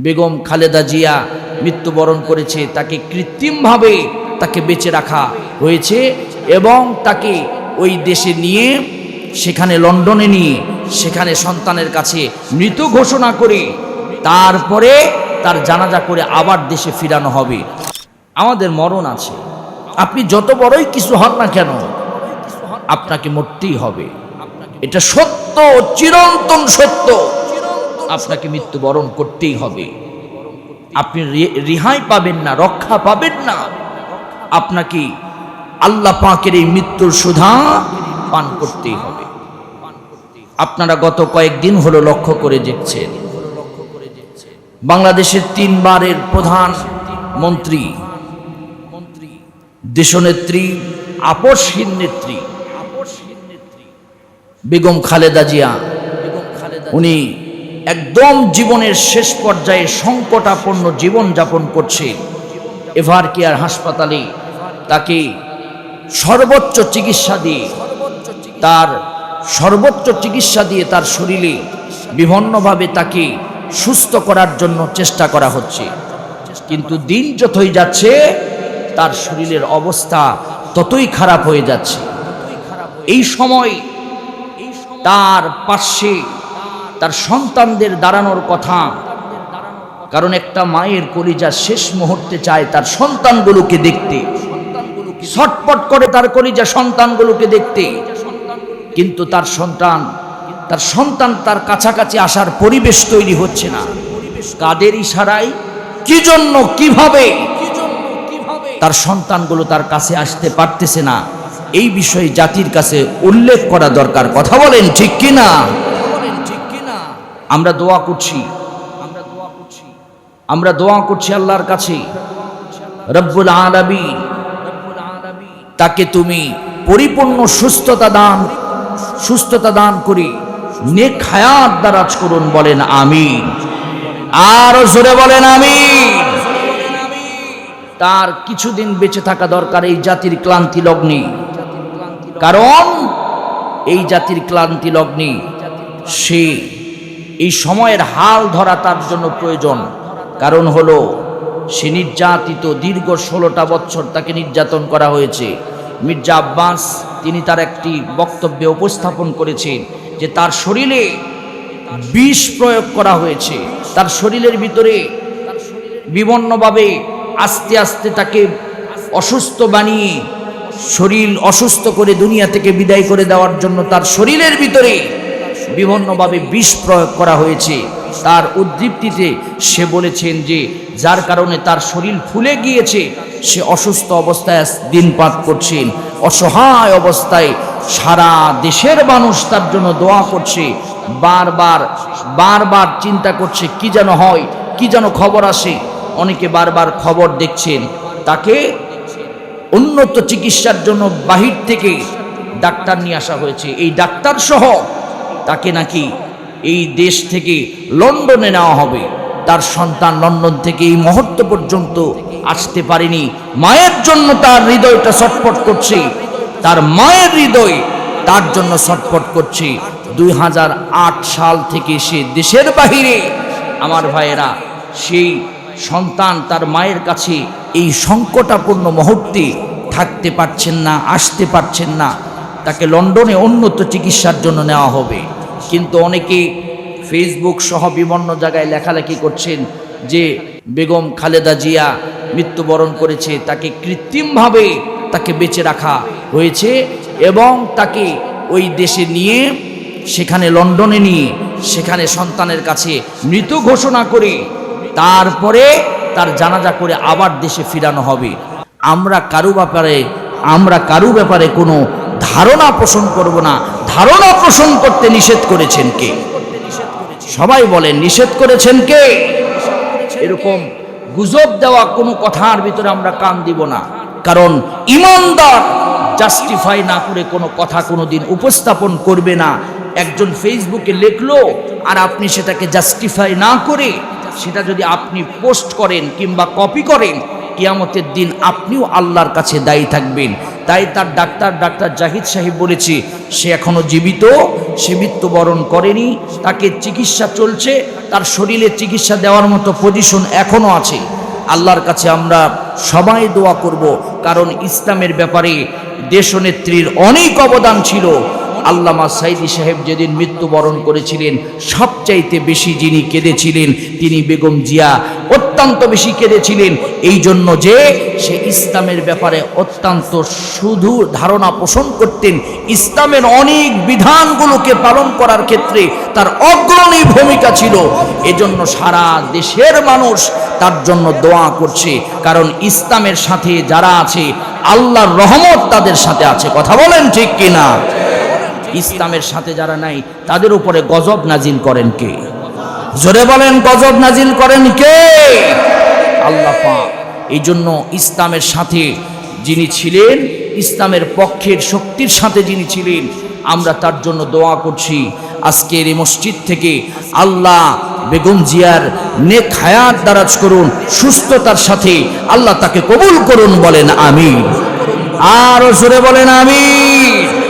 বেগম খালেদা জিয়া মৃত্যুবরণ করেছে, তাকে কৃত্রিমভাবে তাকে বেঁচে রাখা হয়েছে এবং তাকে ওই দেশে নিয়ে, সেখানে লন্ডনে নিয়ে, সেখানে সন্তানের কাছে মৃত ঘোষণা করে তারপরে তার জানাজা করে আবার দেশে ফিরানো হবে। আমাদের মরণ আছে, আপনি যত বড়ই কিছু হন না কেন আপনাকে মরতেই হবে, এটা সত্য, চিরন্তন সত্য। আপনাকে মৃত্যুবরণ করতেই হবে, আপনি রেহাই পাবেন না, রক্ষা পাবেন না। আপনাকে আল্লাহ পাকের এই মৃত্যুর সুধা পান করতেই হবে। আপনারা গত কয়েকদিন হলো লক্ষ্য করে দেখছেন, বাংলাদেশের 3 বারের প্রধান মন্ত্রী, দেশনেত্রী, আপসহীন নেত্রী বেগম খালেদা জিয়া, উনি একদম জীবনের শেষ পর্যায়ে সংকটাপন্ন জীবন যাপন করছেন। এভার কেয়ার হাসপাতালে তাকে সর্বোচ্চ চিকিৎসা দিয়ে তার শরীরে বিভিন্নভাবে তাকে সুস্থ করার জন্য চেষ্টা করা হচ্ছে, কিন্তু দিন যতই যাচ্ছে তার শরীরের অবস্থা ততই খারাপ হয়ে যাচ্ছে। এই সময় তার পাশে তার সন্তানদের দাঁড়ানোর কথা, কারণ একটা মায়ের কলিজা শেষ মুহূর্তে চায় তার সন্তানগুলোকে দেখতে, ছটপট করে তার কলিজা সন্তানগুলোকে দেখতে, কিন্তু তার সন্তান তার কাছাকাছি আসার পরিবেশ তৈরি হচ্ছে না। কাদের ইশারায়, কি জন্য, কিভাবে তার সন্তানগুলো তার কাছে আসতে পারতেছে না, এই বিষয়ে জাতির কাছে উল্লেখ করা দরকার। কথা বলেন ঠিক কিনা? আমরা দোয়া করছি আল্লাহর কাছে, রব্বুল আলামিন তাকে তুমি পরিপূর্ণ সুস্থতা দান করি, নেক হায়াত দারাজ করুন। বলেন আমিন, আর জোরে বলেন আমিন। তার কিছুদিন বেঁচে থাকা দরকার এই জাতির ক্লান্তি লগ্নে, কারণ এই জাতির ক্লান্তি লগ্নে সে এই সময়ের হাল ধরা তার জন্য প্রয়োজন। কারণ হলো সে নির্যাতিত, দীর্ঘ 16টা বছর তাকে নির্যাতন করা হয়েছে। মির্জা আব্বাস তিনি তার একটি বক্তব্যে উপস্থাপন করেছেন যে তার শরীরে বিষ প্রয়োগ করা হয়েছে, তার শরীরের ভিতরে বিভিন্নভাবে আস্তে আস্তে তাকে অসুস্থ বানিয়ে, শরীর অসুস্থ করে দুনিয়া থেকে বিদায় করে দেওয়ার জন্য তার শরীরের ভিতরে বিভিন্নভাবে বিষ প্রয়োগ করা হয়েছে। তার উদ্ধৃতিতে সে বলেছেন যে যার কারণে তার শরীর ফুলে গিয়েছে, সে অসুস্থ অবস্থায় দিনপাত করছেন, অসহায় অবস্থায় সারা দেশের মানুষ তার জন্য দোয়া করছে, বারবার চিন্তা করছে কি যেন হয়, কি যেন খবর আসে। অনেকে বারবার খবর দেখছেন, তাকে উন্নত চিকিৎসার জন্য বাহির থেকে ডাক্তার নিয়ে আসা হয়েছে। এই ডাক্তার সহ তাকে নাকি এই দেশ থেকে লন্ডনে নেওয়া হবে। তার সন্তান লন্ডন থেকে এই মুহূর্ত পর্যন্ত আসতে পারেনি। মায়ের জন্য তার হৃদয়টা ছটফট করছে, তার মায়ের হৃদয় তার জন্য ছটফট করছে। 2008 সাল থেকে সে দেশের বাহিরে। আমার ভাইয়েরা, সেই সন্তান তার মায়ের কাছে এই সংকটাপূর্ণ মুহূর্তে থাকতে পারছেন না, আসতে পারছেন না। তাকে লন্ডনে উন্নত চিকিৎসার জন্য নেওয়া হবে। কিন্তু অনেকে ফেসবুক সহ বিভিন্ন জায়গায় লেখালেখি করছেন যে বেগম খালেদা জিয়া মৃত্যুবরণ করেছে, তাকে কৃত্রিমভাবে তাকে বেঁচে রাখা হয়েছে এবং তাকে ওই দেশে নিয়ে, সেখানে লন্ডনে নিয়ে, সেখানে সন্তানের কাছে মৃত ঘোষণা করে তারপরে তার জানাজা করে আবার দেশে ফিরানো হবে। আমরা কারু ব্যাপারে কোনো ধারণা পোষণ করব না। ধারণা পোষণ করতে নিষেধ করেছেন কে? সবাই বলেন, নিষেধ করেছেন কে? এরকম গুজব দেওয়া কোনো কথার ভিতরে আমরা কান দিব না, কারণ ইমানদার জাস্টিফাই না করে কোনো কথা কোনোদিন উপস্থাপন করবে না। একজন ফেসবুকে লিখলো আর আপনি সেটাকে জাস্টিফাই না করে সেটা যদি আপনি পোস্ট করেন কিংবা কপি করেন, কিয়ামতের দিন আপনিও আল্লাহর কাছে দায়ী থাকবেন। তাই তার ডাক্তার জাহিদ সাহেব বলেছে সে এখনো জীবিত, সে মৃত্যুবরণ করেনি, তাকে চিকিৎসা চলছে, তার শরীরে চিকিৎসা দেওয়ার মতো পজিশন এখনো আছে। আল্লাহর কাছে আমরা সবাই দোয়া করব, কারণ ইসলামের ব্যাপারে দেশনেত্রীর অনেক অবদান ছিল। আল্লামা সাইদি সাহেব যেদিন মৃত্যুবরণ করেছিলেন, সবচাইতে বেশি যিনি কেঁদেছিলেন তিনি বেগম জিয়া, অত্যন্ত বেশি কেঁদেছিলেন। এই জন্য যে সে ইসলামের ব্যাপারে অত্যন্ত শুধু ধারণা পোষণ করতেন, ইসলামের অনেক বিধানগুলোকে পালন করার ক্ষেত্রে তার অগ্রণী ভূমিকা ছিল। এজন্য সারা দেশের মানুষ তার জন্য দোয়া করছে, কারণ ইসলামের সাথে যারা আছে আল্লাহর রহমত তাদের সাথে আছে। কথা বলেন ঠিক কিনা? ইসলামের সাথে যারা নাই তাদের উপরে গজব নাজিল করেন কে? জোরে বলেন, গজব নাজিল করেন কে? আল্লাহ পাক। এই জন্য ইসলামের সাথে যিনি ছিলেন, ইসলামের পক্ষের শক্তির সাথে যিনি ছিলেন, আমরা তার জন্য দোয়া করছি। আজকের এই মসজিদ থেকে আল্লাহ বেগম জিয়ার নেক হায়াত দারাজ করুন, সুস্থতার সাথে আল্লাহ তাকে কবুল করুন। বলেন আমিন। আর জোরে বলেন আমিন।